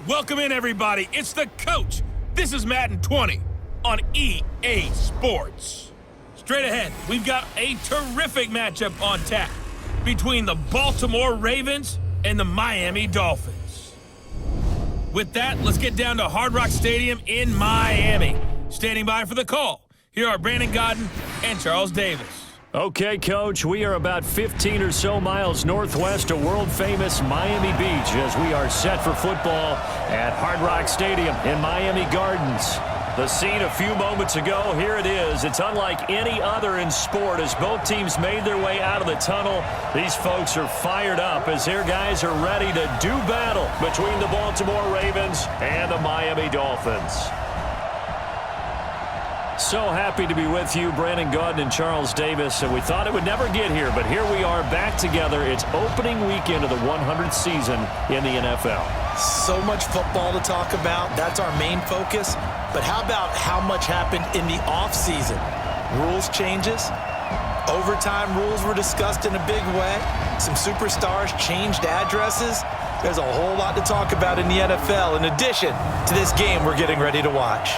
Welcome in, everybody. It's the coach. This is Madden 20 on EA Sports. Straight ahead, we've got a terrific matchup on tap between the Baltimore Ravens and the Miami Dolphins. With that, let's get down to Hard Rock Stadium in Miami. Standing by for the call, here are Brandon Godden and Charles Davis. Okay, Coach, we are about 15 or so miles northwest of world-famous Miami Beach as we are set for football at Hard Rock Stadium in Miami Gardens. The scene a few moments ago, here it is. It's unlike any other in sport as both teams made their way out of the tunnel. These folks are fired up as their guys are ready to do battle between the Baltimore Ravens and the Miami Dolphins. So happy to be with you, Brandon Godden and Charles Davis. And we thought it would never get here, but here we are back together. It's opening weekend of the 100th season in the NFL. So much football to talk about. That's our main focus. But how about how much happened in the offseason? Rules changes. Overtime rules were discussed in a big way. Some superstars changed addresses. There's a whole lot to talk about in the NFL in addition to this game we're getting ready to watch.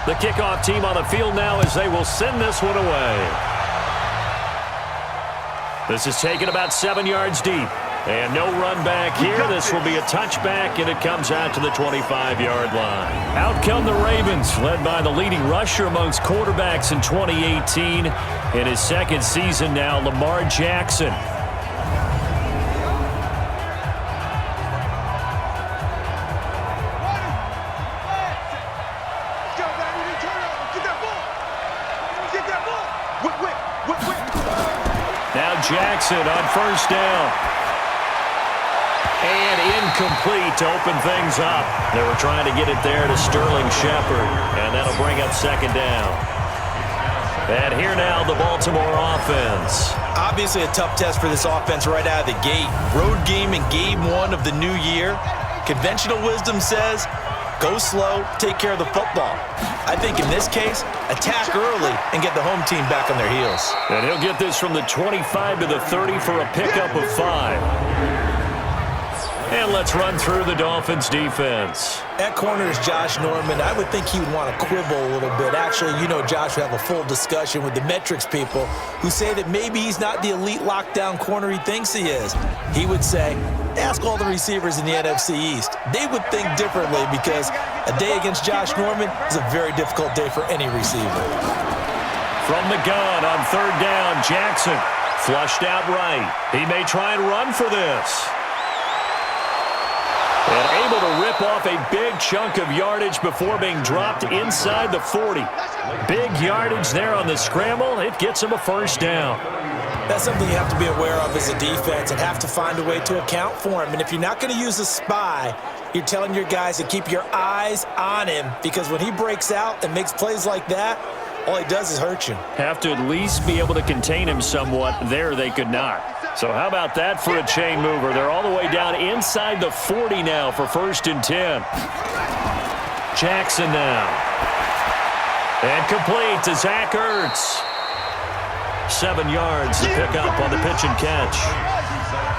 The kickoff team on the field now as they will send this one away. This is taken about 7 yards deep. And no run back here. This will be a touchback, and it comes out to the 25-yard line. Out come the Ravens, led by the leading rusher amongst quarterbacks in 2018. In his second season now, Lamar Jackson. Jackson on first down. And incomplete to open things up. They were trying to get it there to Sterling Shepard. And that'll bring up second down. And here now the Baltimore offense. Obviously a tough test for this offense right out of the gate. Road game in game one of the new year. Conventional wisdom says, go slow, take care of the football. I think in this case, attack early and get the home team back on their heels. And he'll get this from the 25 to the 30 for a pickup of 5. And let's run through the Dolphins defense. At corner is Josh Norman. I would think he would want to quibble a little bit. Actually, you know Josh would have a full discussion with the metrics people who say that maybe he's not the elite lockdown corner he thinks he is. He would say, ask all the receivers in the NFC East. They would think differently because a day against Josh Norman is a very difficult day for any receiver. From the gun on third down, Jackson flushed out right. He may try and run for this. And able to rip off a big chunk of yardage before being dropped inside the 40. Big yardage there on the scramble. It gets him a first down. That's something you have to be aware of as a defense and have to find a way to account for him. And if you're not going to use a spy, you're telling your guys to keep your eyes on him because when he breaks out and makes plays like that, all he does is hurt you. Have to at least be able to contain him somewhat. There they could not. So how about that for a chain mover? They're all the way down inside the 40 now for 1st and 10. Jackson now. And complete to Zach Ertz. 7 yards to pick up on the pitch and catch.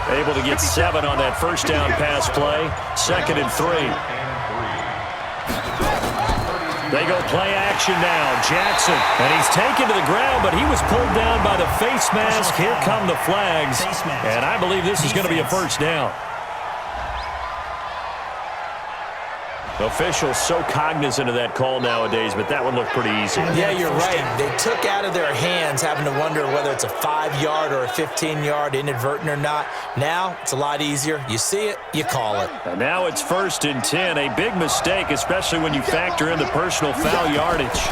Able to get 7 on that first down pass play. 2nd and 3. They go play action now. Jackson. And he's taken to the ground, but he was pulled down by the face mask. Here come the flags. And I believe this is going to be a first down. Officials so cognizant of that call nowadays, but that one looked pretty easy. Yeah, you're right. They took out of their hands having to wonder whether it's a 5-yard or a 15-yard, inadvertent or not. Now, it's a lot easier. You see it, you call it. And now it's 1st and 10. A big mistake, especially when you factor in the personal foul yardage.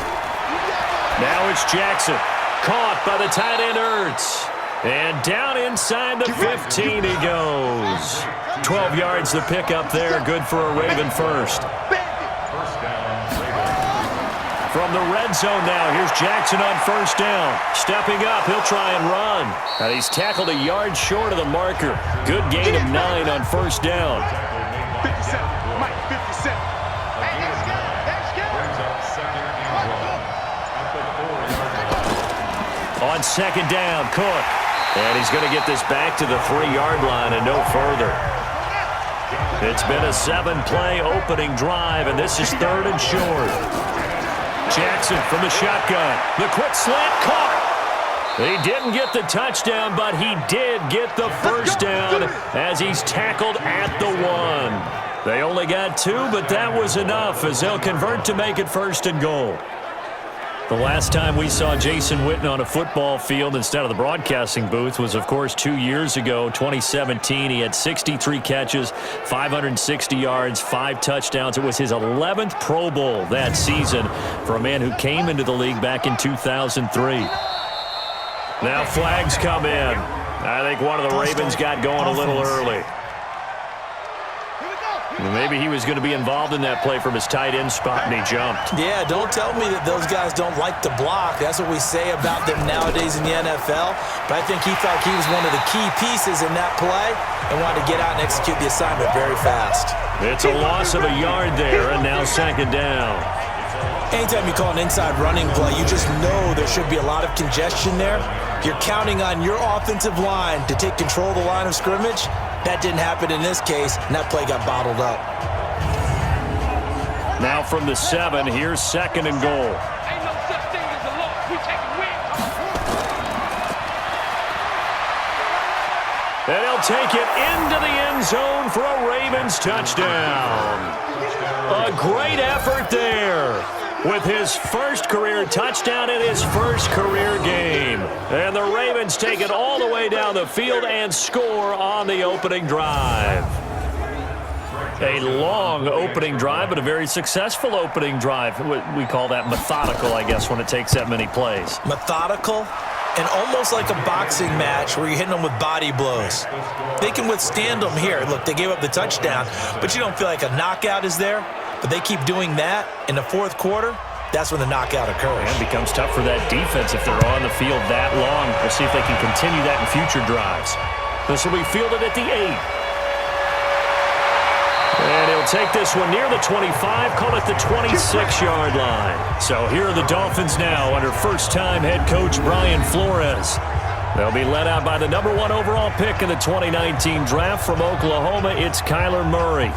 Now it's Jackson. Caught by the tight end Ertz. And down inside the 15 he goes. 12 yards to pick up there. Good for a Raven first. From the red zone now, here's Jackson on first down. Stepping up, he'll try and run. And he's tackled a yard short of the marker. Good gain of 9 on first down. 57, Mike, 57. Hey, let's go, let's go. On second down, Cook. And he's going to get this back to the 3-yard line and no further. It's been a 7-play opening drive, and this is 3rd and short. Jackson from the shotgun. The quick slant caught. He didn't get the touchdown, but he did get the first down as he's tackled at the 1. They only got 2, but that was enough as they'll convert to make it 1st and goal. The last time we saw Jason Witten on a football field instead of the broadcasting booth was, of course, 2 years ago, 2017. He had 63 catches, 560 yards, 5 touchdowns. It was his 11th Pro Bowl that season for a man who came into the league back in 2003. Now flags come in. I think one of the Ravens got going a little early. Maybe he was going to be involved in that play from his tight end spot, and he jumped. Yeah, don't tell me that those guys don't like to block. That's what we say about them nowadays in the NFL. But I think he thought he was one of the key pieces in that play and wanted to get out and execute the assignment very fast. It's a loss of a yard there, and now second down. Anytime you call an inside running play, you just know there should be a lot of congestion there. You're counting on your offensive line to take control of the line of scrimmage. That didn't happen in this case, and that play got bottled up. Now from the 7, here's 2nd and goal. Ain't no such thing as a loss. We take a win. And he'll take it into the end zone for a Ravens touchdown. A great effort there with his first career touchdown in his first career game. And the Ravens take it all the way down the field and score on the opening drive. A long opening drive, but a very successful opening drive. We call that methodical, I guess, when it takes that many plays. Methodical and almost like a boxing match where you're hitting them with body blows. They can withstand them here. Look, they gave up the touchdown, but you don't feel like a knockout is there. But they keep doing that in the 4th quarter. That's when the knockout occurs. And it becomes tough for that defense if they're on the field that long. We'll see if they can continue that in future drives. This will be fielded at the 8. And he'll take this one near the 25, call it the 26-yard line. So here are the Dolphins now under first-time head coach Brian Flores. They'll be led out by the number 1 overall pick in the 2019 draft from Oklahoma. It's Kyler Murray.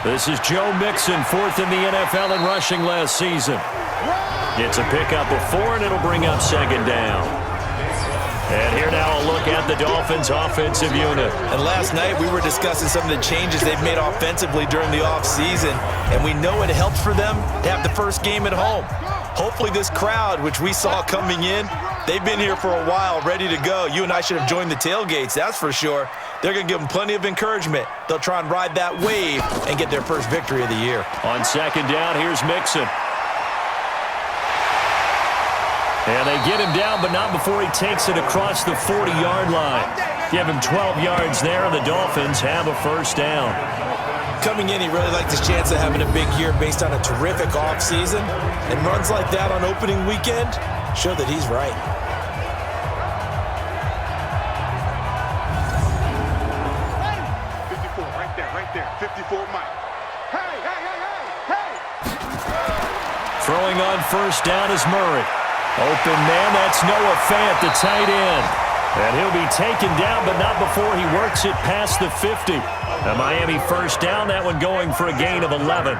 This is Joe Mixon, 4th in the NFL in rushing last season. It's a pickup of 4, and it'll bring up 2nd down. And here now a look at the Dolphins' offensive unit. And last night we were discussing some of the changes they've made offensively during the offseason, and we know it helps for them to have the first game at home. Hopefully this crowd, which we saw coming in, they've been here for a while, ready to go. You and I should have joined the tailgates, that's for sure. They're going to give them plenty of encouragement. They'll try and ride that wave and get their first victory of the year. On second down, here's Mixon. And they get him down, but not before he takes it across the 40-yard line. Give him 12 yards there, and the Dolphins have a first down. Coming in, he really liked his chance of having a big year based on a terrific offseason. And runs like that on opening weekend show that he's right. Right there. 54, Mike. Hey! Throwing on first down is Murray. Open man, that's Noah Fant, the tight end. And he'll be taken down, but not before he works it past the 50. The Miami first down, that one going for a gain of 11.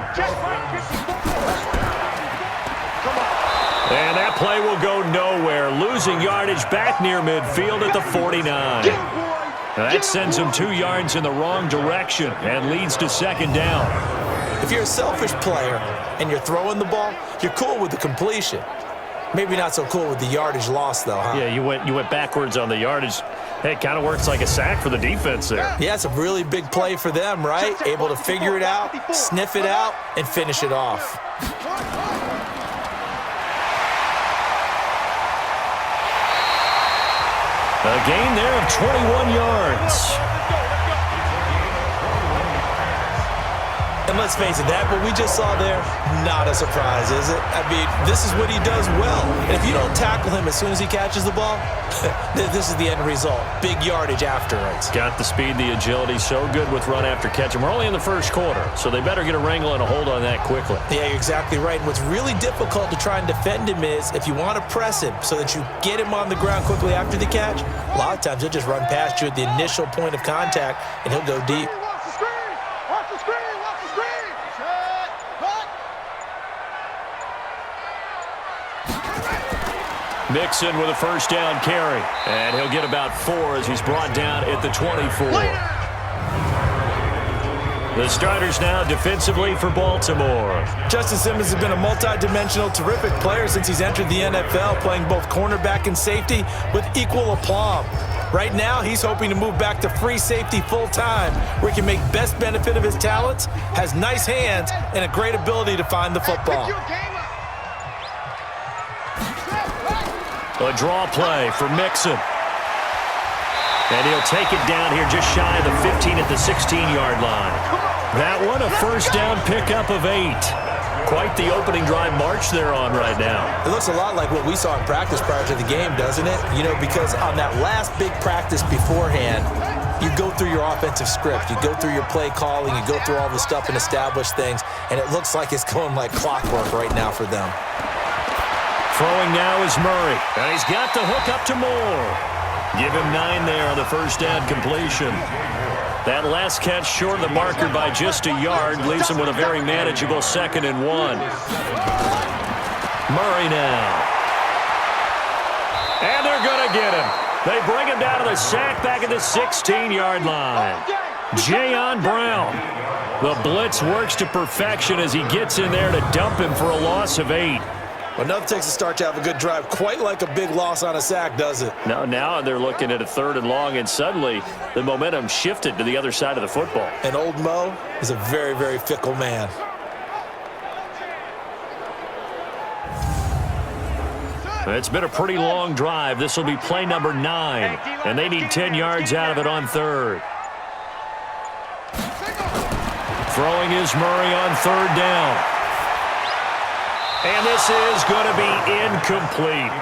And that play will go nowhere. Losing yardage back near midfield at the 49. That sends him 2 yards in the wrong direction and leads to second down. If you're a selfish player and you're throwing the ball, you're cool with the completion. Maybe not so cool with the yardage loss, though, huh? Yeah, you went backwards on the yardage. Hey, it kind of works like a sack for the defense there. Yeah, it's a really big play for them, right? Able to figure it out, sniff it out, and finish it off. A gain there of 21 yards. And let's face it, that what we just saw there, not a surprise, is it? I mean, this is what he does well. And if you don't tackle him as soon as he catches the ball, this is the end result. Big yardage afterwards. Got the speed, the agility, so good with run after catch. And we're only in the first quarter, so they better get a wrangle and a hold on that quickly. Yeah, you're exactly right. And what's really difficult to try and defend him is if you want to press him so that you get him on the ground quickly after the catch, a lot of times he'll just run past you at the initial point of contact, and he'll go deep. Mixon with a first down carry. And he'll get about 4 as he's brought down at the 24. The starters now defensively for Baltimore. Justin Simmons has been a multi-dimensional, terrific player since he's entered the NFL, playing both cornerback and safety with equal aplomb. Right now, he's hoping to move back to free safety full-time, where he can make best benefit of his talents, has nice hands, and a great ability to find the football. A draw play for Mixon. And he'll take it down here just shy of the 15 at the 16-yard line. That one, a first down pickup of 8. Quite the opening drive march they're on right now. It looks a lot like what we saw in practice prior to the game, doesn't it? You know, because on that last big practice beforehand, you go through your offensive script. You go through your play calling. You go through all the stuff and establish things. And it looks like it's going like clockwork right now for them. Throwing now is Murray. And he's got the hook up to Moore. Give him 9 there on the first down completion. That last catch short of the marker by just a yard leaves him with a very manageable 2nd and 1. Murray now. And they're going to get him. They bring him down to the sack back at the 16-yard line. Jayon Brown. The blitz works to perfection as he gets in there to dump him for a loss of 8. Well, nothing takes a start to have a good drive quite like a big loss on a sack, does it? No, now they're looking at a 3rd and long, and suddenly the momentum shifted to the other side of the football. And old Mo is a very, very fickle man. It's been a pretty long drive. This will be play number 9, and they need 10 yards out of it on 3rd. Throwing is Murray on 3rd down. And this is going to be incomplete.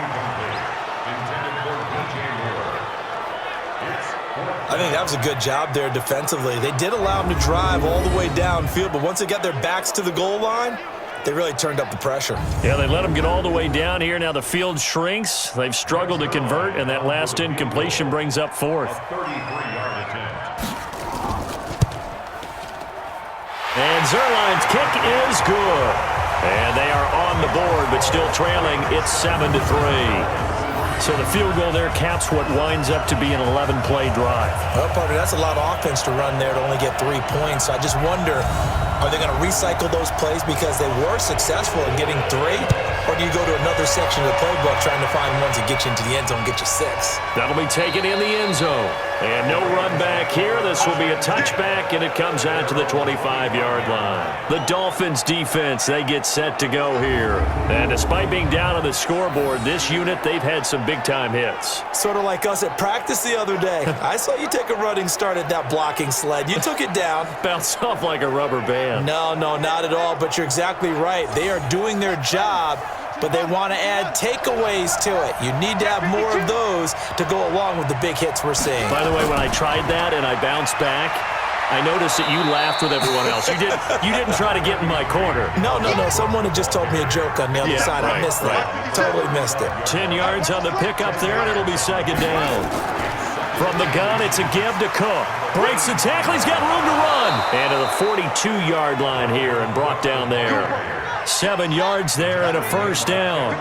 I think that was a good job there defensively. They did allow him to drive all the way downfield, but once they got their backs to the goal line, they really turned up the pressure. Yeah, they let him get all the way down here. Now the field shrinks. They've struggled to convert, and that last incompletion brings up 4th. And Zerline's kick is good. And they are on the board, but still trailing. It's 7-3. So the field goal there caps what winds up to be an 11-play drive. Well, partner, that's a lot of offense to run there to only get 3 points. I just wonder, are they going to recycle those plays because they were successful in getting 3? Or do you go to another section of the playbook trying to find ones that get you into the end zone and get you 6? That'll be taken in the end zone. And no run back here. This will be a touchback, and it comes out to the 25-yard line. The Dolphins defense, they get set to go here. And despite being down on the scoreboard, this unit, they've had some big-time hits. Sort of like us at practice the other day. I saw you take a running start at that blocking sled. You took it down. Bounced off like a rubber band. No, not at all, but you're exactly right. They are doing their job, but they want to add takeaways to it. You need to have more of those to go along with the big hits we're seeing. By the way, when I tried that and I bounced back, I noticed that you laughed with everyone else. You didn't try to get in my corner. No. Someone had just told me a joke on the other side. Right, I missed that. Totally missed it. 10 yards on the pickup there, and it'll be 2nd down. From the gun, it's a give to Cook. Breaks the tackle. He's got room to run. And to the 42-yard line here and brought down there. 7 yards there and a first down.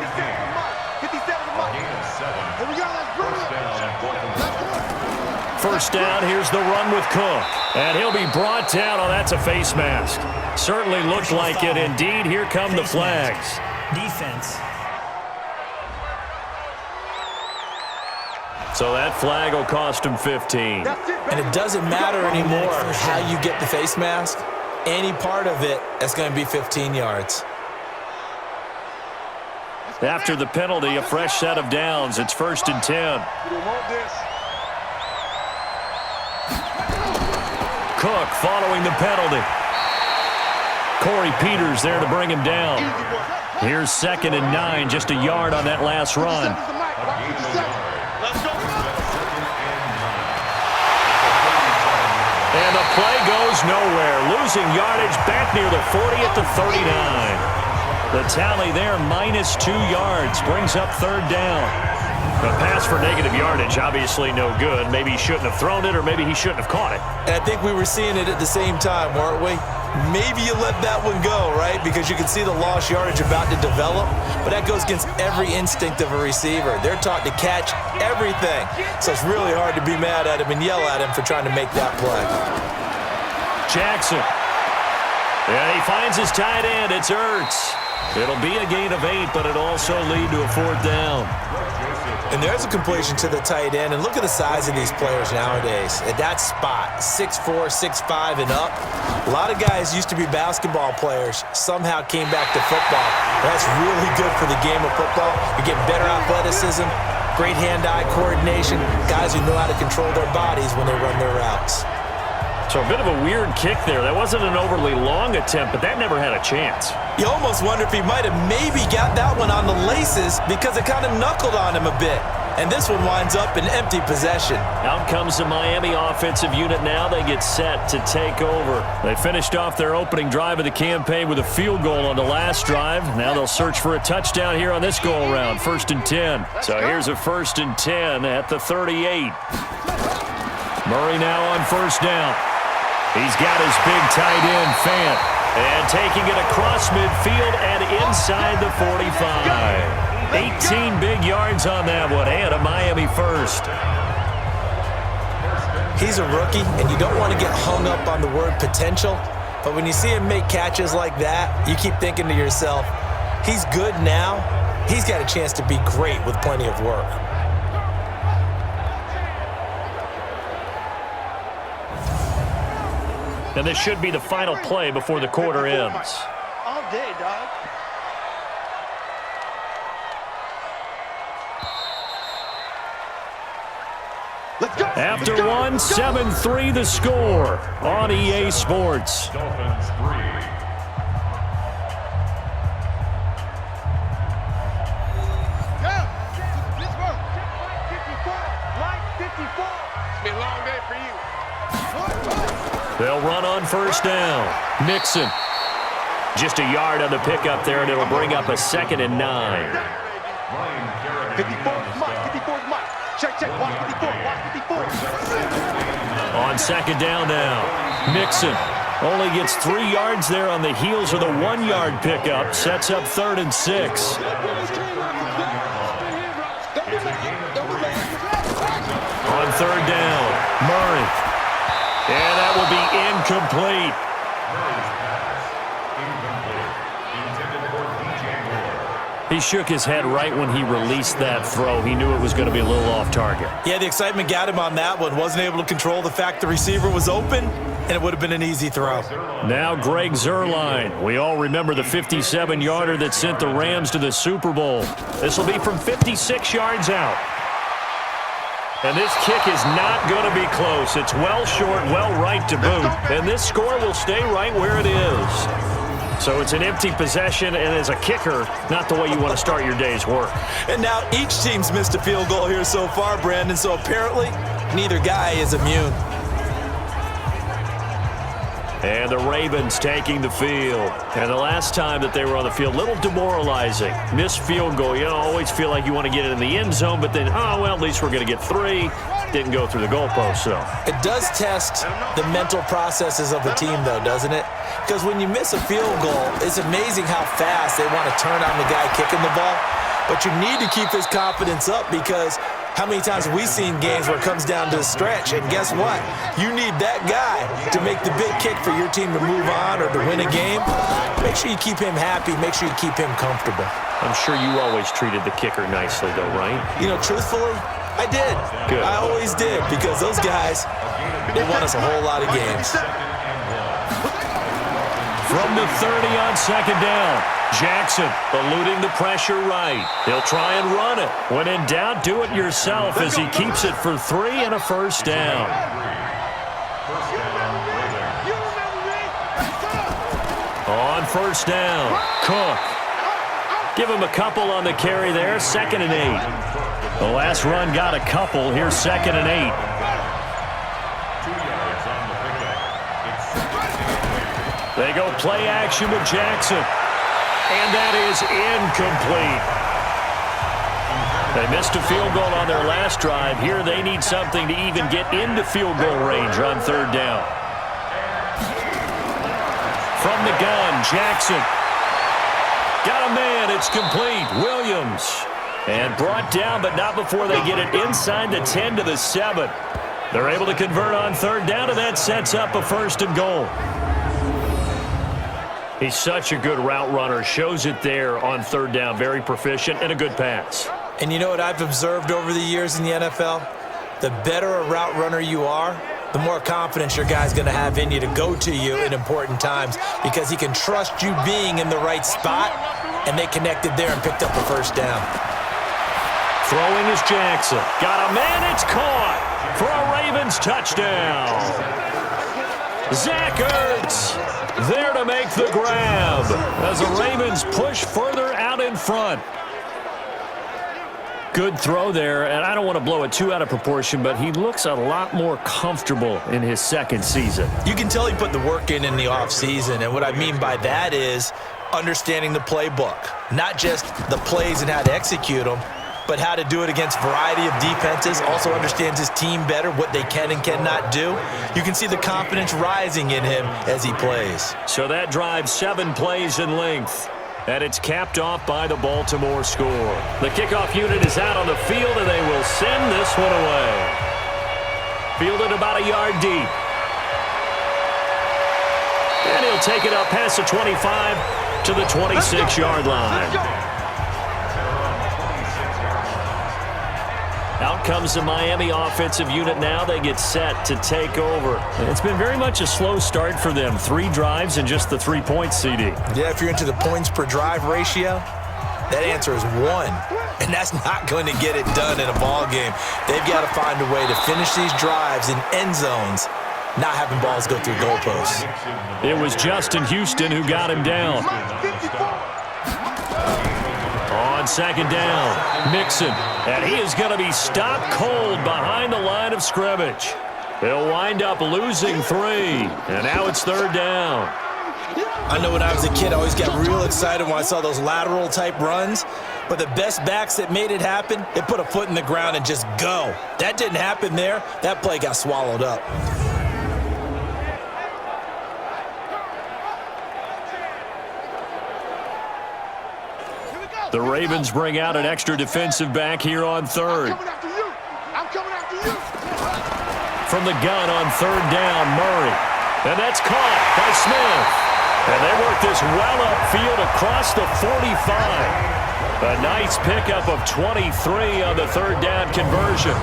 First down, here's the run with Cook. And he'll be brought down. Oh, that's a face mask. Certainly looked like it. Indeed, here come the flags. Defense. So that flag will cost him 15. And it doesn't matter anymore how you get the face mask. Any part of it is going to be 15 yards. After the penalty, a fresh set of downs. It's 1st and 10. Cook following the penalty. Corey Peters there to bring him down. Here's 2nd and 9, just a yard on that last run. And the play goes nowhere. Losing yardage back near the 40 at the 39. The tally there, -2 yards, brings up 3rd down. The pass for negative yardage, obviously no good. Maybe he shouldn't have thrown it, or maybe he shouldn't have caught it. And I think we were seeing it at the same time, weren't we? Maybe you let that one go, right? Because you can see the lost yardage about to develop. But that goes against every instinct of a receiver. They're taught to catch everything. So it's really hard to be mad at him and yell at him for trying to make that play. Jackson. And he finds his tight end. It's Ertz. It'll be a gain of 8, but it'll also lead to a 4th down. And there's a completion to the tight end. And look at the size of these players nowadays. At that spot, 6'4", 6'5", and up. A lot of guys used to be basketball players, somehow came back to football. That's really good for the game of football. You get better athleticism, great hand-eye coordination, guys who know how to control their bodies when they run their routes. So a bit of a weird kick there. That wasn't an overly long attempt, but that never had a chance. You almost wonder if he might have maybe got that one on the laces because it kind of knuckled on him a bit. And this one winds up in empty possession. Out comes the Miami offensive unit now. They get set to take over. They finished off their opening drive of the campaign with a field goal on the last drive. Now they'll search for a touchdown here on this go-around. 1st and 10. So here's a 1st and 10 at the 38. Murray now on 1st down. He's got his big tight end, Fant. And taking it across midfield and inside the 45. 18 big yards on that one, and a Miami first. He's a rookie, and you don't want to get hung up on the word potential. But when you see him make catches like that, you keep thinking to yourself, he's good now. He's got a chance to be great with plenty of work. And this should be the final play before the quarter ends. All day, dog. Let's go. After one, 7-3 the score on EA Sports. Dolphins 3. They'll run on 1st down. Nixon. Just a yard on the pickup there, and it'll bring up a 2nd and 9. 54 Mike. 54 Mike. Check. Watch 54. Watch 54. On 2nd down now. Nixon only gets 3 yards there on the heels of the 1-yard pickup. Sets up 3rd and 6. On 3rd down, Murray. And that will be incomplete. He shook his head right when he released that throw. He knew it was going to be a little off target. Yeah, the excitement got him on that one. Wasn't able to control the fact the receiver was open, and it would have been an easy throw. Now Greg Zuerlein. We all remember the 57-yarder that sent the Rams to the Super Bowl. This will be from 56 yards out. And this kick is not going to be close. It's well short, well right to boot. And this score will stay right where it is. So it's an empty possession, and as a kicker, not the way you want to start your day's work. And now each team's missed a field goal here so far, Brandon, so apparently neither guy is immune. And the Ravens taking the field. And the last time that they were on the field, a little demoralizing. Missed field goal. You always feel like you want to get it in the end zone, but then, oh, well, at least we're going to get 3. Didn't go through the goalpost, so. It does test the mental processes of a team, though, doesn't it? Because when you miss a field goal, it's amazing how fast they want to turn on the guy kicking the ball. But you need to keep his confidence up because how many times have we seen games where it comes down to a stretch? And guess what? You need that guy to make the big kick for your team to move on or to win a game. Make sure you keep him happy. Make sure you keep him comfortable. I'm sure you always treated the kicker nicely, though, right? You know, truthfully, I did. Good. I always did, because those guys, they won us a whole lot of games. From the 30 on second down. Jackson eluding the pressure right. He'll try and run it. When in doubt, do it yourself as he keeps it for 3 and a first down. On first down, Cook. Give him a couple on the carry there, 2nd and 8. The last run got a couple. Here's 2nd and 8. They go play action with Jackson. And that is incomplete. They missed a field goal on their last drive. Here they need something to even get into field goal range on 3rd down. From the gun, Jackson. Got a man, it's complete. Williams. And brought down, but not before they get it inside the 10 to the 7. They're able to convert on 3rd down, and that sets up a 1st and goal. He's such a good route runner. Shows it there on 3rd down. Very proficient and a good pass. And you know what I've observed over the years in the NFL? The better a route runner you are, the more confidence your guy's going to have in you to go to you in important times, because he can trust you being in the right spot, and they connected there and picked up the 1st down. Throwing is Jackson. Got a man, it's caught for a Ravens touchdown. Zach Ertz there to make the grab as the Ravens push further out in front. Good throw there, and I don't want to blow it too out of proportion, but he looks a lot more comfortable in his 2nd season. You can tell he put the work in the offseason, and what I mean by that is understanding the playbook. Not just the plays and how to execute them, but how to do it against a variety of defenses. Also understands his team better, what they can and cannot do. You can see the confidence rising in him as he plays. So that drive 7 plays in length. And it's capped off by the Baltimore score. The kickoff unit is out on the field, and they will send this one away. Fielded about a yard deep. And he'll take it up past the 25 to the 26-yard line. Out comes the Miami offensive unit now. They get set to take over. It's been very much a slow start for them. 3 drives and just the 3 points, CD. Yeah, if you're into the points per drive ratio, that answer is 1. And that's not going to get it done in a ball game. They've got to find a way to finish these drives in end zones, not having balls go through goalposts. It was Justin Houston who got him down. On 2nd down, Mixon, and he is going to be stopped cold behind the line of scrimmage. They'll wind up losing 3, and now it's 3rd down. I know when I was a kid, I always got real excited when I saw those lateral-type runs, but the best backs that made it happen, they put a foot in the ground and just go. That didn't happen there. That play got swallowed up. The Ravens bring out an extra defensive back here on 3rd. I'm coming after you. From the gun on 3rd down, Murray. And that's caught by Smith. And they work this well upfield across the 45. A nice pickup of 23 on the 3rd down conversion.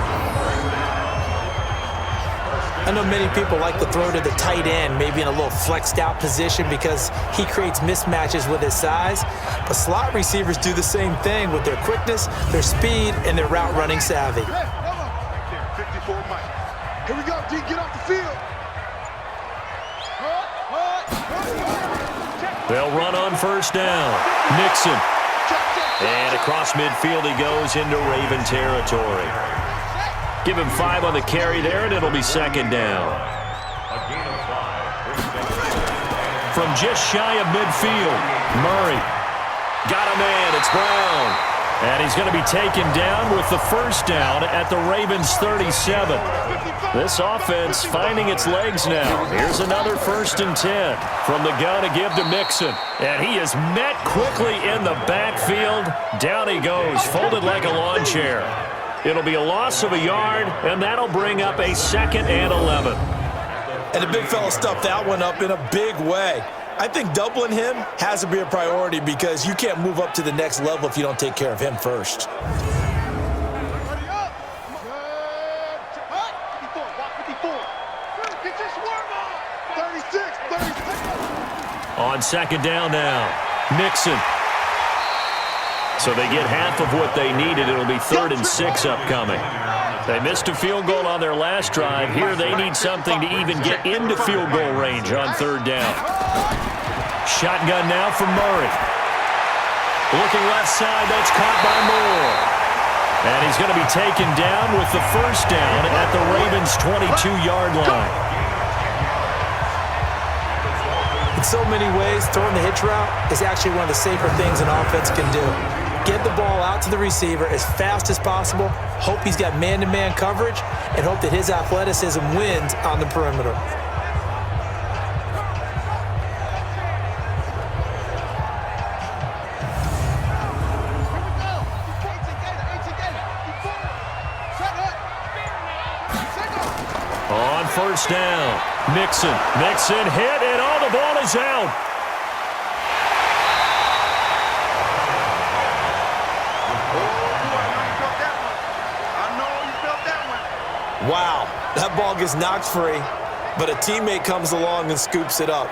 I know many people like to throw to the tight end, maybe in a little flexed out position because he creates mismatches with his size. But slot receivers do the same thing with their quickness, their speed, and their route running savvy. 54 Mike. Here we go, D, get off the field. They'll run on 1st down. Nixon. And across midfield he goes into Raven territory. Give him 5 on the carry there, and it'll be 2nd down. From just shy of midfield, Murray. Got a man, it's Brown. And he's going to be taken down with the 1st down at the Ravens 37. This offense finding its legs now. Here's another 1st and 10 from the gun to give to Mixon. And he is met quickly in the backfield. Down he goes, folded like a lawn chair. It'll be a loss of a yard, and that'll bring up a 2nd and 11. And the big fella stuffed that one up in a big way. I think doubling him has to be a priority because you can't move up to the next level if you don't take care of him first. On second down now, Mixon. So they get half of what they needed. It'll be 3rd and 6 upcoming. They missed a field goal on their last drive. Here they need something to even get into field goal range on 3rd down. Shotgun now from Murray. Looking left side, that's caught by Moore. And he's going to be taken down with the 1st down at the Ravens' 22-yard line. In so many ways, throwing the hitch route is actually one of the safer things an offense can do. Get the ball out to the receiver as fast as possible, hope he's got man-to-man coverage, and hope that his athleticism wins on the perimeter. On 1st down, Mixon hit, and the ball is out. Wow, that ball gets knocked free, but a teammate comes along and scoops it up.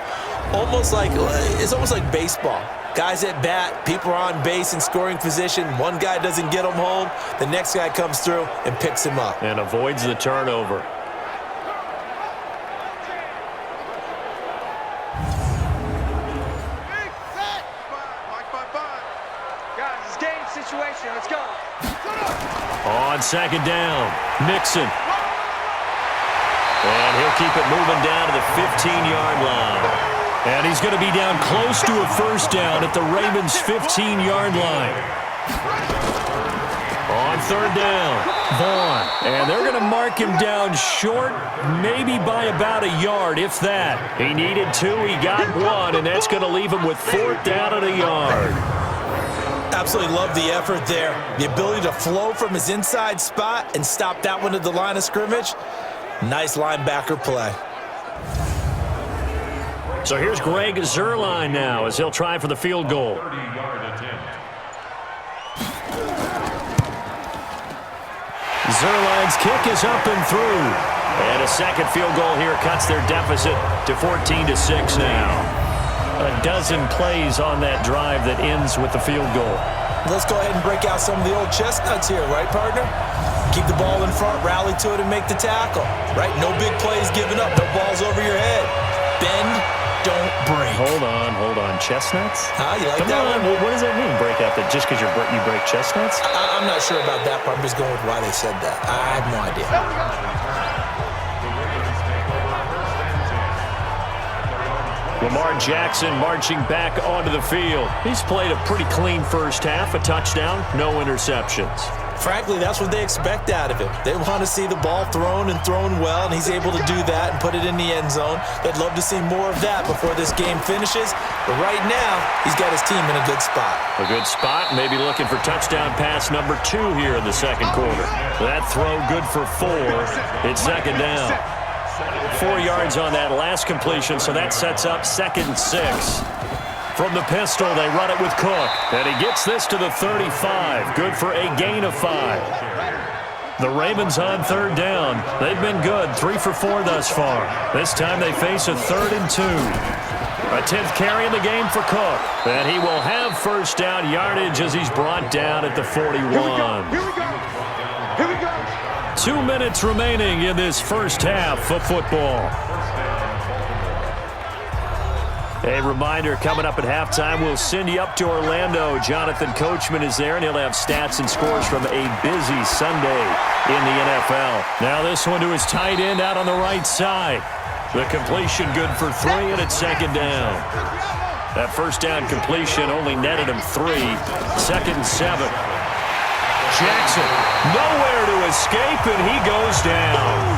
It's almost like baseball. Guys at bat, people are on base in scoring position. One guy doesn't get him home, the next guy comes through and picks him up. And avoids the turnover. Let's go. On 2nd down, Mixon. And he'll keep it moving down to the 15-yard line. And he's going to be down close to a 1st down at the Ravens' 15-yard line. On 3rd down, Vaughn. And they're going to mark him down short, maybe by about a yard, if that. He needed 2, he got 1, and that's going to leave him with 4th down and a yard. Absolutely love the effort there. The ability to flow from his inside spot and stop that one at the line of scrimmage. Nice linebacker play. So here's Greg Zuerlein now as he'll try for the field goal. Zuerlein's kick is up and through. And a second field goal here cuts their deficit to 14-6 now. A dozen plays on that drive that ends with the field goal. Let's go ahead and break out some of the old chestnuts here, right, partner? Keep the ball in front, rally to it, and make the tackle, right? No big plays given up, no balls over your head. Bend, don't break. Hold on. Chestnuts? You like Come that on. one? What does that mean, break out? That just because you break chestnuts? I'm not sure about that part. I'm just going with why they said that. I have no idea. Lamar Jackson marching back onto the field. He's played a pretty clean first half, a touchdown, no interceptions. Frankly, that's what they expect out of him. They want to see the ball thrown and thrown well, and he's able to do that and put it in the end zone. They'd love to see more of that before this game finishes. But right now, he's got his team in a good spot. A good spot, maybe looking for touchdown pass number 2 here in the second quarter. That throw good for 4. It's 2nd down. 4 yards on that last completion, so that sets up 2nd and 6. From the pistol, they run it with Cook. And he gets this to the 35. Good for a gain of 5. The Ravens on 3rd down. They've been good, 3 for 4 thus far. This time they face a 3rd and 2. A 10th carry in the game for Cook. And he will have 1st down yardage as he's brought down at the 41. Here we go. 2 minutes remaining in this first half of football. A reminder, coming up at halftime, we'll send you up to Orlando. Jonathan Coachman is there, and he'll have stats and scores from a busy Sunday in the NFL. Now this one to his tight end out on the right side. The completion good for 3, and it's 2nd down. That 1st down completion only netted him 3. 2nd and 7. Jackson, nowhere to escape, and he goes down.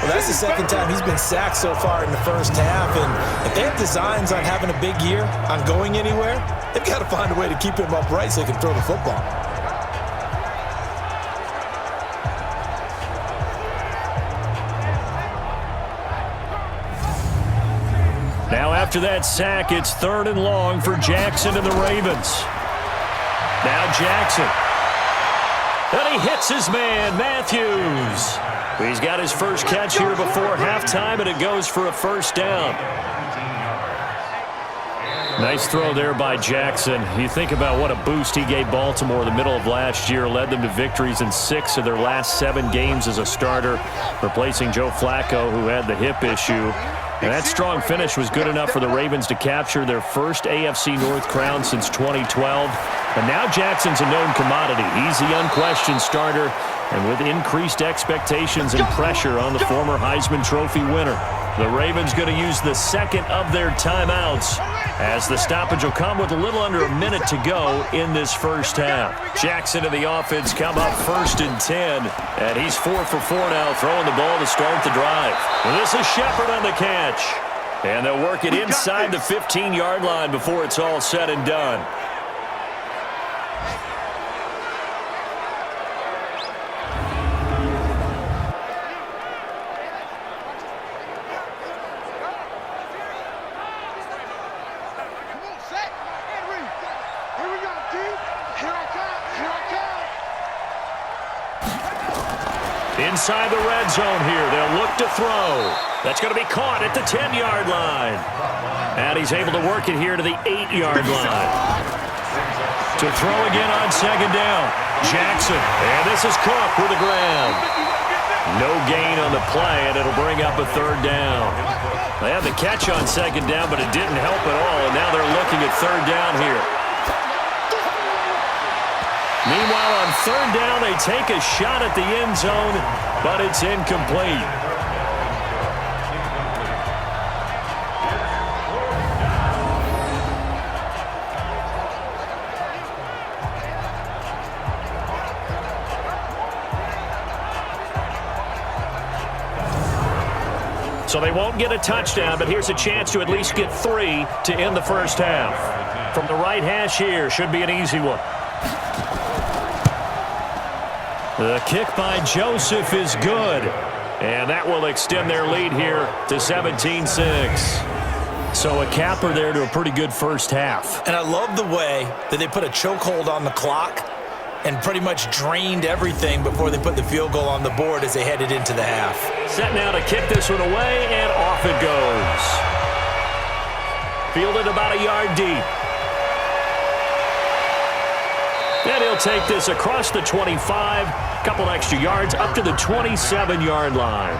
Well, that's the 2nd time he's been sacked so far in the first half, and if they have designs on having a big year, on going anywhere, they've got to find a way to keep him upright so he can throw the football. Now after that sack, it's 3rd and long for Jackson and the Ravens. Now Jackson. And he he hits his man, Matthews. He's got his first catch here before halftime, and it goes for a first down. Nice throw there by Jackson. You think about what a boost he gave Baltimore in the middle of last year, led them to victories in 6 of their last 7 games as a starter, replacing Joe Flacco, who had the hip issue. And that strong finish was good enough for the Ravens to capture their first AFC North crown since 2012. And now Jackson's a known commodity. He's the unquestioned starter, and with increased expectations and pressure on the former Heisman Trophy winner. The Ravens going to use the second of their timeouts, as the stoppage will come with a little under a minute to go in this first half. Jackson and the offense come up 1st and 10, and he's 4 for 4 now, throwing the ball to start the drive. Well, this is Shepard on the catch, and they'll work it inside the 15-yard line before it's all said and done. Inside the red zone here. They'll look to throw. That's going to be caught at the 10-yard line. And he's able to work it here to the 8-yard line. To throw again on 2nd down. Jackson. And this is Cook with the ground. No gain on the play, and it'll bring up a 3rd down. They had the catch on 2nd down, but it didn't help at all, and now they're looking at 3rd down here. Meanwhile, on 3rd down, they take a shot at the end zone, but it's incomplete. So they won't get a touchdown, but here's a chance to at least get 3 to end the first half. From the right hash here, should be an easy one. The kick by Joseph is good, and that will extend their lead here to 17-6. So a capper there to a pretty good first half. And I love the way that they put a chokehold on the clock and pretty much drained everything before they put the field goal on the board as they headed into the half. Set now to kick this one away, and off it goes. Fielded about a yard deep. And he'll take this across the 25, couple extra yards up to the 27-yard line.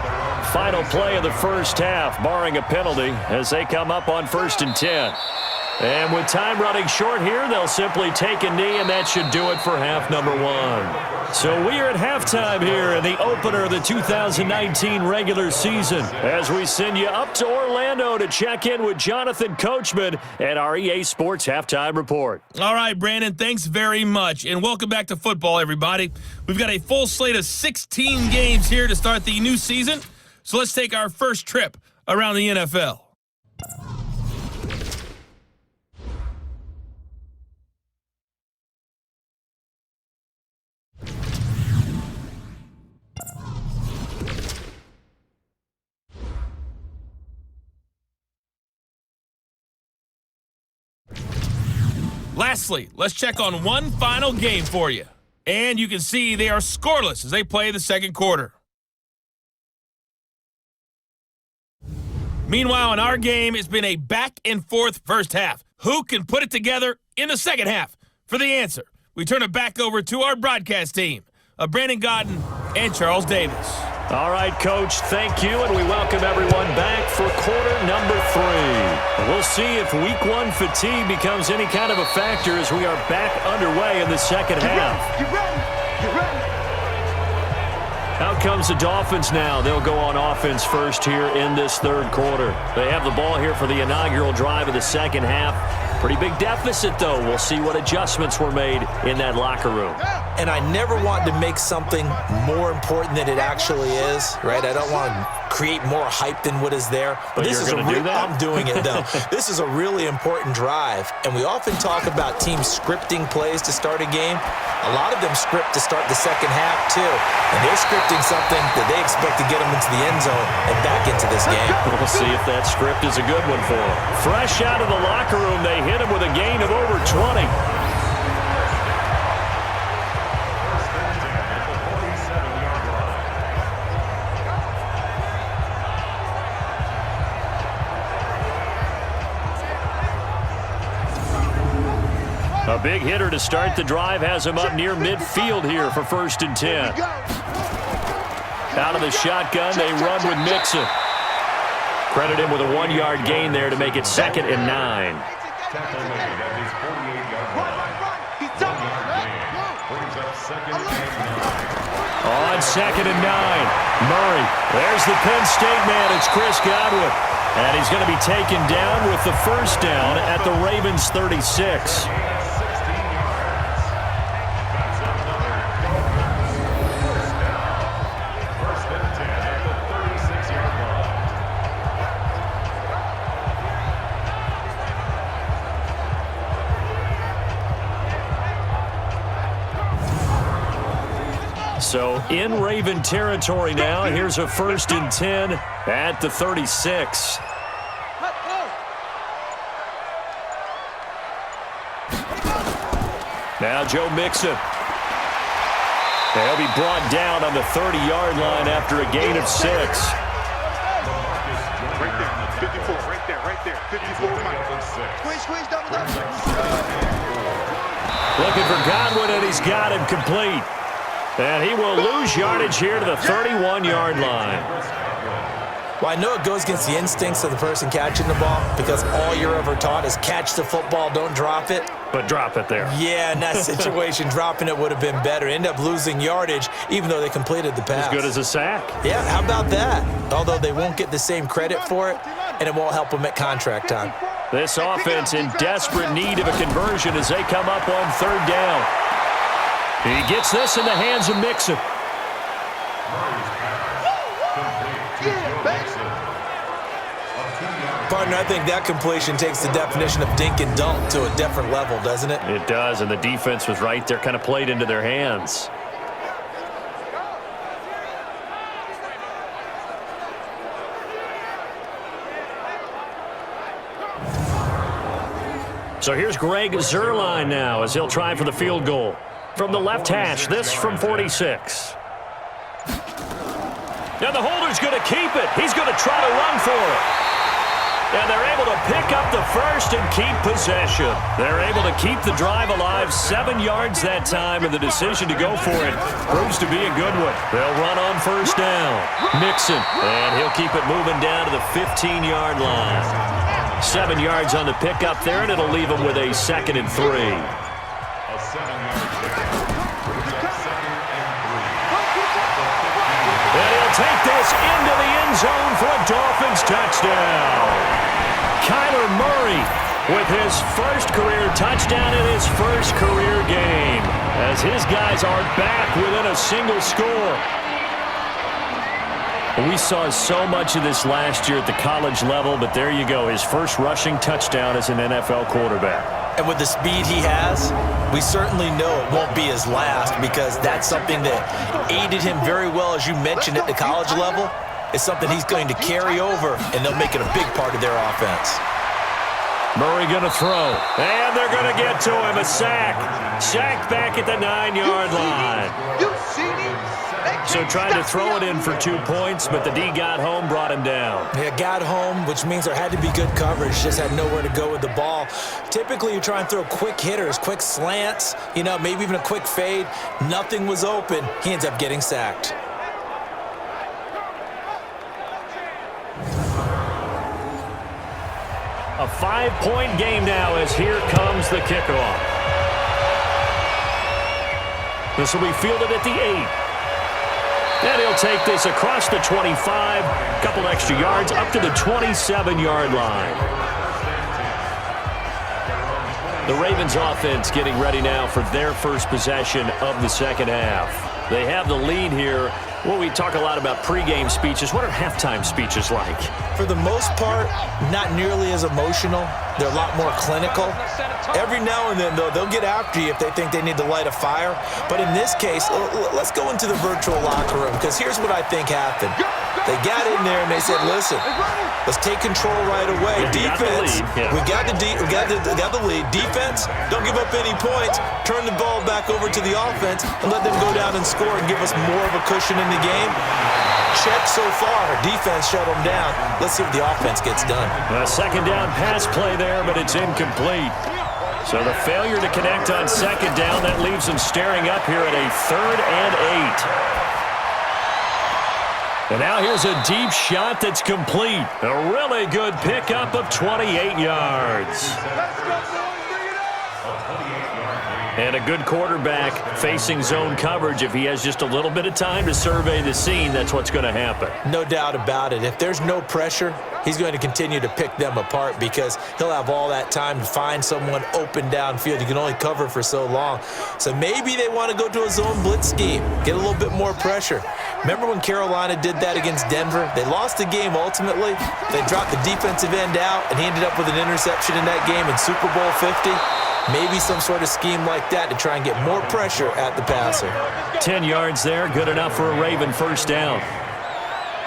Final play of the first half, barring a penalty, as they come up on 1st and 10. And with time running short here, they'll simply take a knee, and that should do it for half number 1. So we are at halftime here in the opener of the 2019 regular season, as we send you up to Orlando to check in with Jonathan Coachman at our EA Sports Halftime Report. All right, Brandon, thanks very much, and welcome back to football, everybody. We've got a full slate of 16 games here to start the new season, so let's take our first trip around the NFL. Lastly, let's check on one final game for you. And you can see they are scoreless as they play the second quarter. Meanwhile, in our game, it's been a back-and-forth first half. Who can put it together in the second half? For the answer, we turn it back over to our broadcast team of Brandon Godden and Charles Davis. All right, Coach, thank you, and we welcome everyone back for quarter number 3. We'll see if Week 1 fatigue becomes any kind of a factor as we are back underway in the second half. Get ready. Get ready. Out comes the Dolphins now. They'll go on offense first here in this third quarter. They have the ball here for the inaugural drive of the second half. Pretty big deficit, though. We'll see what adjustments were made in that locker room. And I never want to make something more important than it actually is, right? I don't want to create more hype than what is there. But this you're is going to do that? I'm doing it, though. This is a really important drive. And we often talk about teams scripting plays to start a game. A lot of them script to start the second half, too. And they're scripting something that they expect to get them into the end zone and back into this game. We'll see if that script is a good one for them. Fresh out of the locker room, they hit him with a gain of over 20. A big hitter to start the drive has him up near midfield here for 1st and 10. Out of the shotgun, they run with Mixon. Credit him with a 1-yard gain there to make it 2nd and 9. On 2nd and 9, Murray. There's the Penn State man. It's Chris Godwin. And he's going to be taken down with the 1st down at the Ravens' 36. So in Raven territory now. Here's a 1st and 10 at the 36. Now Joe Mixon. They'll be brought down on the 30-yard line after a gain of 6. Right there, 54, right there, 54, Mike. Squeeze, double. Looking for Godwin, and he's got him complete. And he will lose yardage here to the 31-yard line. Well, I know it goes against the instincts of the person catching the ball because all you're ever taught is catch the football, don't drop it. But drop it there. Yeah, in that situation, dropping it would have been better. End up losing yardage even though they completed the pass. As good as a sack. Yeah, how about that? Although they won't get the same credit for it, and it won't help them at contract time. This offense in desperate need of a conversion as they come up on 3rd down. He gets this in the hands of Mixon. Partner, I think that completion takes the definition of dink and dunk to a different level, doesn't it? It does, and the defense was right there, kind of played into their hands. So here's Greg Zuerlein now as he'll try for the field goal. From the left hash, this from 46. Now the holder's going to keep it. He's going to try to run for it. And they're able to pick up the 1st and keep possession. They're able to keep the drive alive, 7 yards that time, and the decision to go for it proves to be a good one. They'll run on 1st down. Mixon, and he'll keep it moving down to the 15-yard line. 7 yards on the pickup there, and it'll leave them with a 2nd and 3. And he'll take this into the end zone for a Dolphins touchdown. Kyler Murray with his 1st career touchdown in his 1st career game as his guys are back within a single score. We saw so much of this last year at the college level, but there you go, his 1st rushing touchdown as an NFL quarterback. And with the speed he has, we certainly know it won't be his last because that's something that aided him very well, as you mentioned, at the college level. It's something he's going to carry over, and they'll make it a big part of their offense. Murray going to throw, and they're going to get to him, a sack. Sack back at the 9-yard line. So trying to throw it in for 2 points, but the D got home, brought him down. Yeah, got home, which means there had to be good coverage. Just had nowhere to go with the ball. Typically, you try and throw quick hitters, quick slants, maybe even a quick fade. Nothing was open. He ends up getting sacked. A 5-point game now as here comes the kickoff. This will be fielded at the 8. And he'll take this across the 25, a couple extra yards, up to the 27-yard line. The Ravens offense getting ready now for their 1st possession of the 2nd half. They have the lead here. Well, we talk a lot about pregame speeches. What are halftime speeches like? For the most part, not nearly as emotional. They're a lot more clinical. Every now and then, though, they'll get after you if they think they need to light a fire. But in this case, let's go into the virtual locker room, because here's what I think happened. They got in there and they said, listen, let's take control right away. Defense, we got the lead. Defense, don't give up any points. Turn the ball back over to the offense and let them go down and score and give us more of a cushion in the game. Check so far. Defense shut them down. Let's see what the offense gets done. A 2nd down pass play there, but it's incomplete. So the failure to connect on second down, that leaves them staring up here at a 3rd and 8. And now here's a deep shot that's complete. A really good pickup of 28 yards. And a good quarterback facing zone coverage. If he has just a little bit of time to survey the scene, that's what's going to happen. No doubt about it. If there's no pressure, he's going to continue to pick them apart because he'll have all that time to find someone open downfield. You can only cover for so long. So maybe they want to go to a zone blitz scheme, get a little bit more pressure. Remember when Carolina did that against Denver? They lost the game ultimately. They dropped the defensive end out, and he ended up with an interception in that game in Super Bowl 50. Maybe some sort of scheme like that to try and get more pressure at the passer. 10 yards there, good enough for a Raven first down.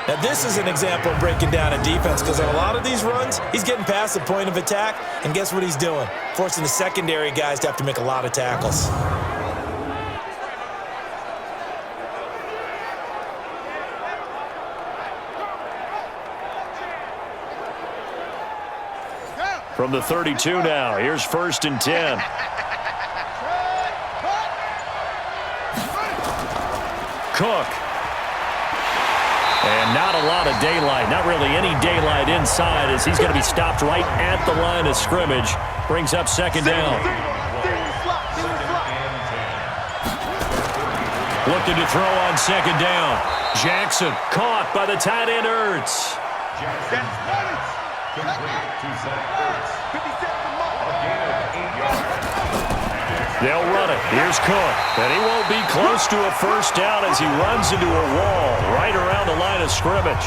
Now this is an example of breaking down a defense because on a lot of these runs, he's getting past the point of attack, and guess what he's doing? Forcing the secondary guys to have to make a lot of tackles. From the 32 now, here's 1st and 10. Cook. And not a lot of daylight, not really any daylight inside as he's going to be stopped right at the line of scrimmage. Brings up 2nd down. Looking to throw on 2nd down. Jackson caught by the tight end Ertz. They'll run it. Here's Cook. And he won't be close to a first down as he runs into a wall right around the line of scrimmage.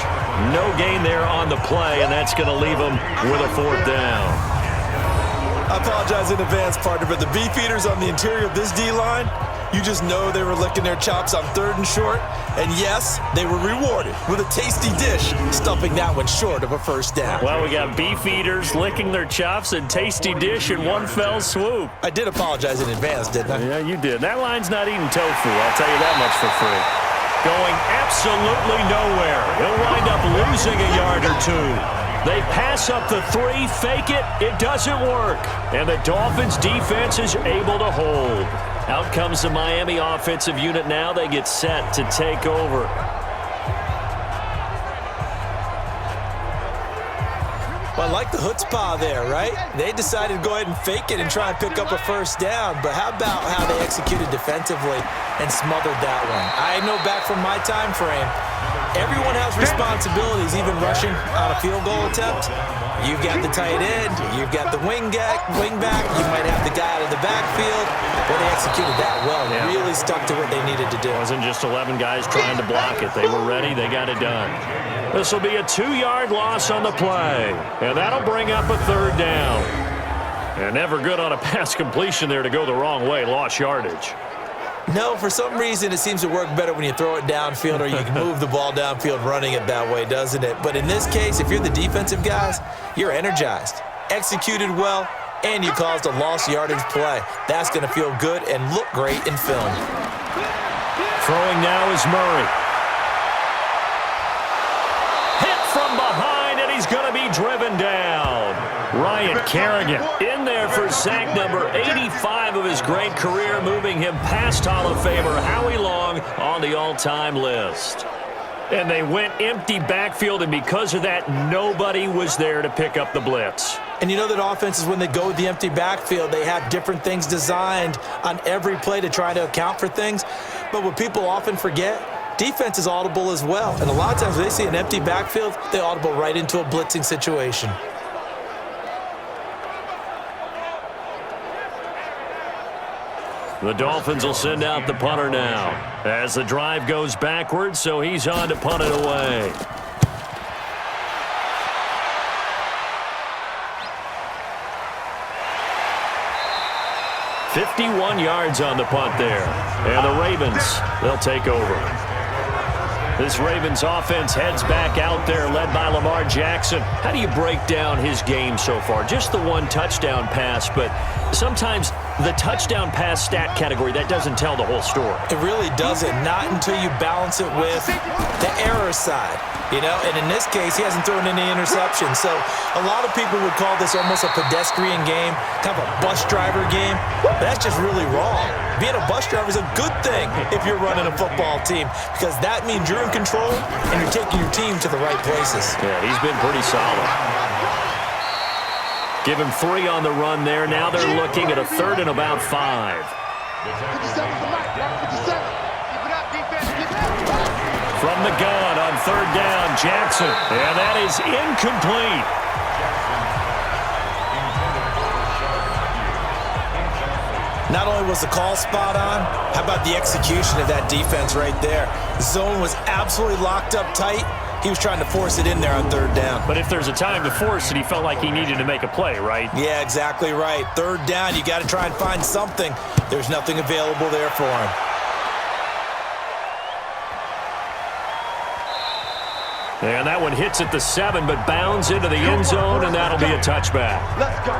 No gain there on the play, and that's going to leave him with a 4th down. I apologize in advance, partner, but the beef eaters on the interior of this D-line, you just know they were licking their chops on 3rd and short. And yes, they were rewarded with a tasty dish, stuffing that one short of a first down. Well, we got beef eaters licking their chops and tasty dish in one fell swoop. I did apologize in advance, didn't I? Yeah, you did. That line's not eating tofu, I'll tell you that much for free. Going absolutely nowhere. He'll wind up losing a yard or 2. They pass up the 3, fake it, it doesn't work. And the Dolphins defense is able to hold. Out comes the Miami offensive unit now. They get set to take over. Well, I like the chutzpah there, right? They decided to go ahead and fake it and try and pick up a first down. But how about how they executed defensively and smothered that one? I know back from my time frame, everyone has responsibilities, even rushing on a field goal attempt. You've got the tight end, you've got the wing back, you might have the guy out of the backfield. Well, they executed that well. Yeah. Really stuck to what they needed to do. It wasn't just 11 guys trying to block it. They were ready. They got it done. This will be a 2-yard loss on the play. And that'll bring up a 3rd down. And never good on a pass completion there to go the wrong way. Lost yardage. No, for some reason it seems to work better when you throw it downfield or you can move the ball downfield running it that way, doesn't it? But in this case, if you're the defensive guys, you're energized, executed well, and you caused a lost yardage play. That's going to feel good and look great in film. Throwing now is Murray. Hit from behind, and he's going to be driven down. Ryan Kerrigan in there for sack number 85 of his great career, moving him past Hall of Famer Howie Long on the all-time list. And they went empty backfield, and because of that, nobody was there to pick up the blitz. And you know that offenses, when they go with the empty backfield, they have different things designed on every play to try to account for things. But what people often forget, defense is audible as well. And a lot of times when they see an empty backfield, they audible right into a blitzing situation. The Dolphins will send out the punter now as the drive goes backwards, so he's on to punt it away. "51 yards on the punt there. And the Ravens, they'll take over. This Ravens offense heads back out there, led by Lamar Jackson. How do you break down his game so far? Just the one touchdown pass, but sometimes The touchdown pass stat category, that doesn't tell the whole story. It really doesn't, not until you balance it with the error side, you know? And in this case, he hasn't thrown any interceptions. So a lot of people would call this almost a pedestrian game, kind of a bus driver game. But that's just really wrong. Being a bus driver is a good thing if you're running a football team, because that means you're in control and you're taking your team to the right places. Yeah, he's been pretty solid. Give him 3 on the run there. Now they're looking at a 3rd and about 5. From the gun on 3rd down, Jackson. And that is incomplete. Not only was the call spot on, how about the execution of that defense right there? The zone was absolutely locked up tight. He was trying to force it in there on 3rd down. But if there's a time to force it, he felt like he needed to make a play, right? Yeah, exactly right. 3rd down, you got to try and find something. There's nothing available there for him. And that one hits at the 7, but bounds into the end zone, and that'll be a touchback. Let's go.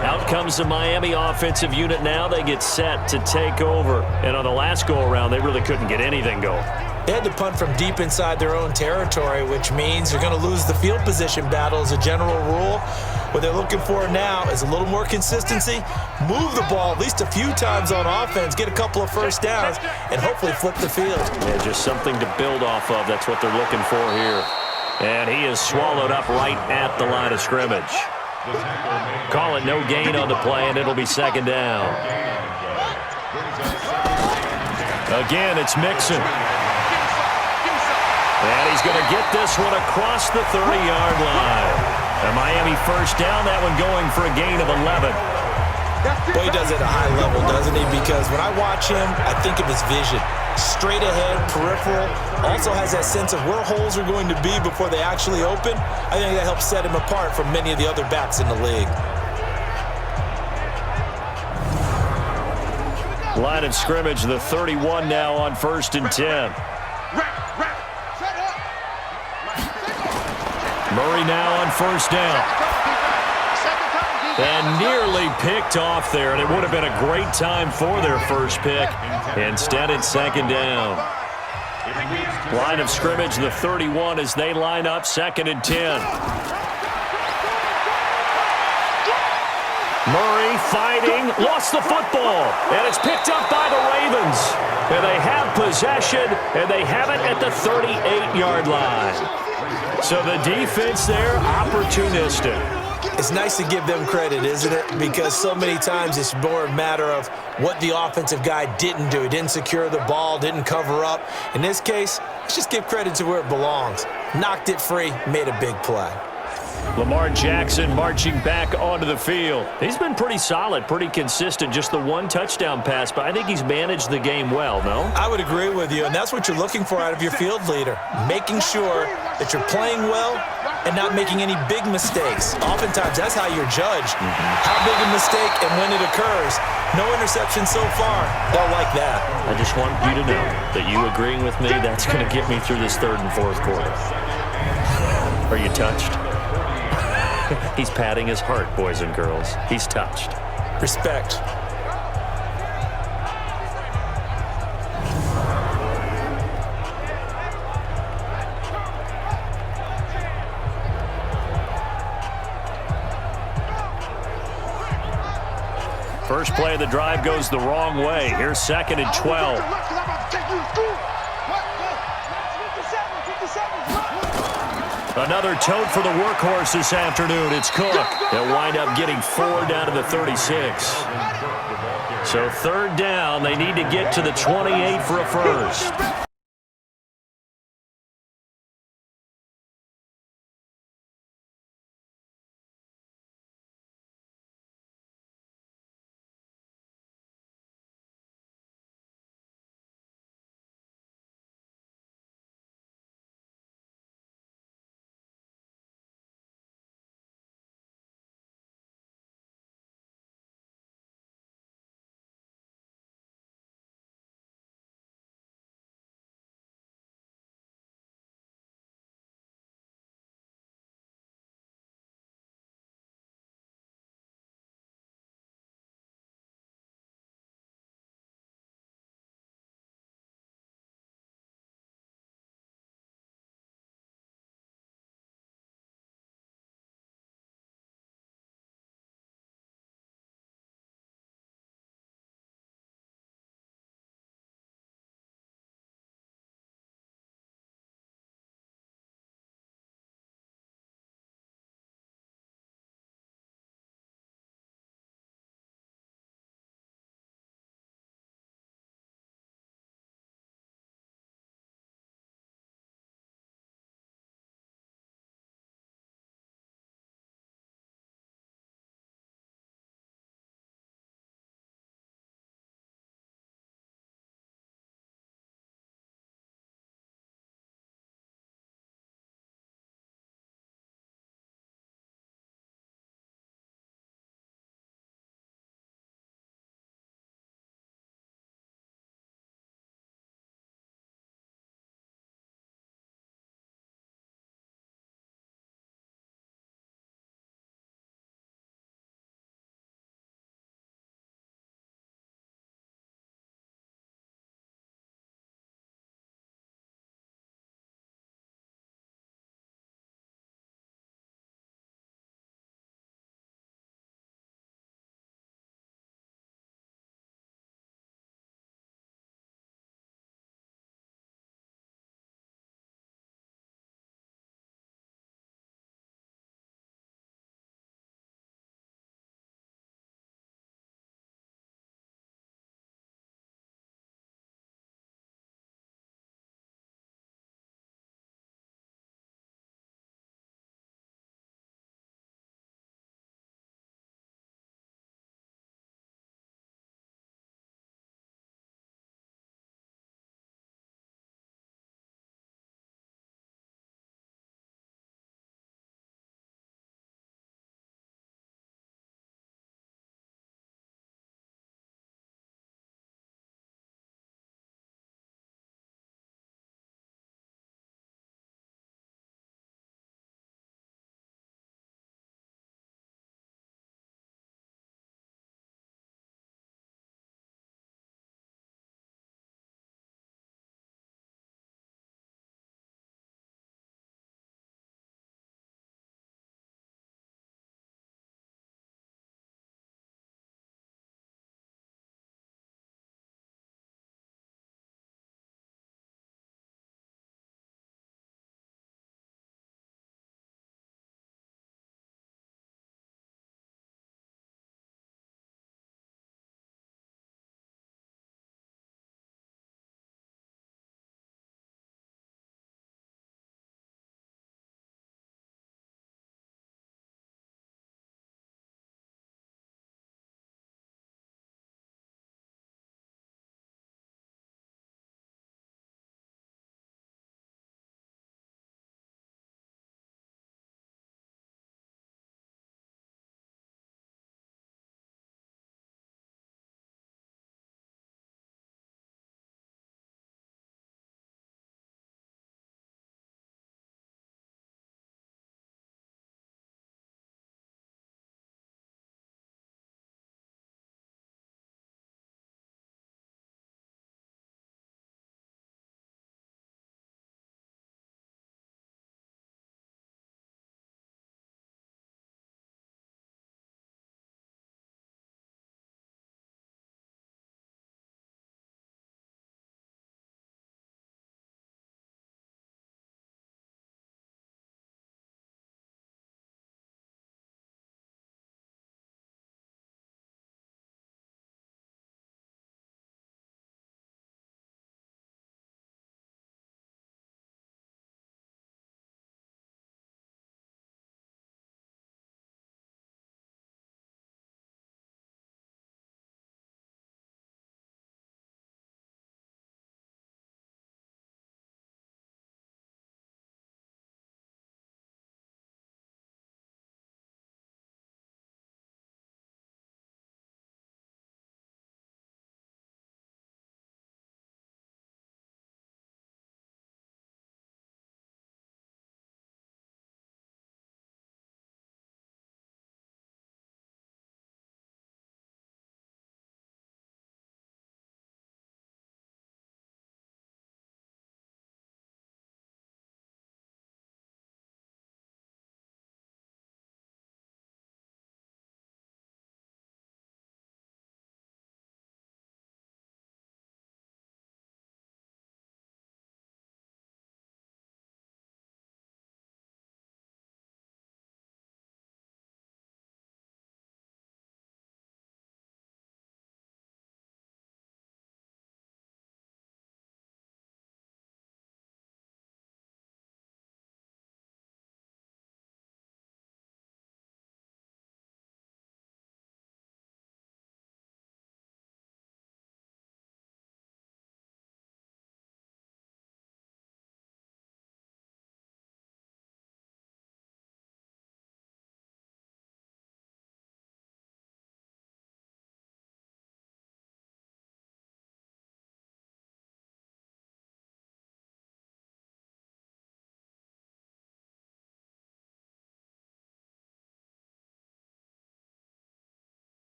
Out comes the Miami offensive unit now. They get set to take over. And on the last go-around, they really couldn't get anything going. They had to punt from deep inside their own territory, which means they're going to lose the field position battle as a general rule. What they're looking for now is a little more consistency, move the ball at least a few times on offense, get a couple of first downs, and hopefully flip the field. Yeah, just something to build off of. That's what they're looking for here. And he is swallowed up right at the line of scrimmage. Call it no gain on the play, and it'll be 2nd down. Again, it's Mixon. And he's going to get this one across the 30-yard line. A Miami first down, that one going for a gain of 11. Boy, he does it at a high level, doesn't he? Because when I watch him, I think of his vision. Straight ahead, peripheral, also has that sense of where holes are going to be before they actually open. I think that helps set him apart from many of the other backs in the league. Line of scrimmage, the 31 now on 1st and 10. Murray now on 1st down. And nearly picked off there, and it would have been a great time for their first pick. Instead, it's 2nd down. Line of scrimmage, the 31 as they line up, 2nd and 10. Murray fighting, lost the football, and it's picked up by the Ravens. And they have possession, and they have it at the 38-yard line. So the defense there, opportunistic. It's nice to give them credit, isn't it? Because so many times it's more a matter of what the offensive guy didn't do. He didn't secure the ball, didn't cover up. In this case, let's just give credit to where it belongs. Knocked it free, made a big play. Lamar Jackson marching back onto the field. He's been pretty solid, pretty consistent. Just the 1 touchdown pass, but I think he's managed the game well, no? I would agree with you, and that's what you're looking for out of your field leader. Making sure that you're playing well and not making any big mistakes. Oftentimes, that's how you're judged. How big a mistake and when it occurs. No interception so far. They'll like that. I just want you to know that you agreeing with me, that's going to get me through this 3rd and 4th quarter. Are you touched? He's patting his heart, boys and girls. He's touched. Respect. First play of the drive goes the wrong way. Here's 2nd and 12. Another tote for the workhorse this afternoon. It's Cook. They'll wind up getting 4 down to the 36. So 3rd down, they need to get to the 28 for a first.